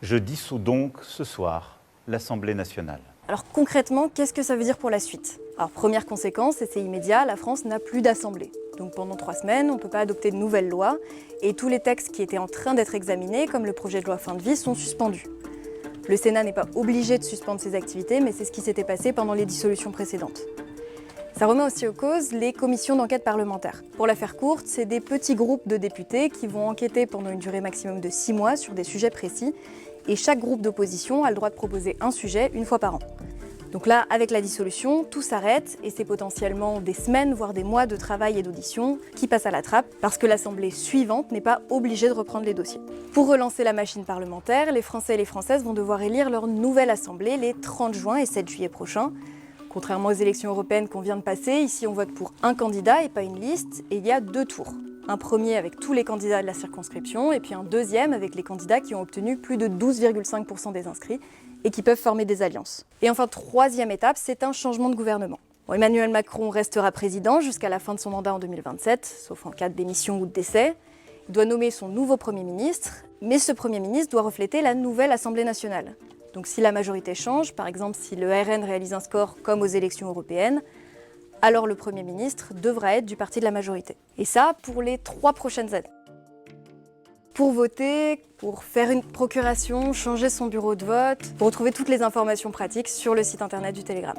Je dissous donc ce soir l'Assemblée nationale. Alors concrètement, qu'est-ce que ça veut dire pour la suite? Alors première conséquence, et c'est immédiat, la France n'a plus d'Assemblée. Donc pendant 3 semaines, on ne peut pas adopter de nouvelles lois et tous les textes qui étaient en train d'être examinés, comme le projet de loi fin de vie, sont suspendus. Le Sénat n'est pas obligé de suspendre ses activités, mais c'est ce qui s'était passé pendant les dissolutions précédentes. Ça remet aussi en cause les commissions d'enquête parlementaires. Pour la faire courte, c'est des petits groupes de députés qui vont enquêter pendant une durée maximum de 6 mois sur des sujets précis, et chaque groupe d'opposition a le droit de proposer un sujet une fois par an. Donc là, avec la dissolution, tout s'arrête et c'est potentiellement des semaines, voire des mois de travail et d'audition qui passent à la trappe parce que l'Assemblée suivante n'est pas obligée de reprendre les dossiers. Pour relancer la machine parlementaire, les Français et les Françaises vont devoir élire leur nouvelle Assemblée les 30 juin et 7 juillet prochains. Contrairement aux élections européennes qu'on vient de passer, ici on vote pour un candidat et pas une liste, et il y a 2 tours. Un premier avec tous les candidats de la circonscription, et puis un deuxième avec les candidats qui ont obtenu plus de 12,5% des inscrits et qui peuvent former des alliances. Et enfin, troisième étape, c'est un changement de gouvernement. Bon, Emmanuel Macron restera président jusqu'à la fin de son mandat en 2027, sauf en cas de démission ou de décès. Il doit nommer son nouveau Premier ministre, mais ce Premier ministre doit refléter la nouvelle Assemblée nationale. Donc si la majorité change, par exemple si le RN réalise un score comme aux élections européennes, alors le Premier ministre devra être du parti de la majorité. Et ça, pour les 3 prochaines années. Pour voter, pour faire une procuration, changer son bureau de vote, vous retrouvez toutes les informations pratiques sur le site internet du Télégramme.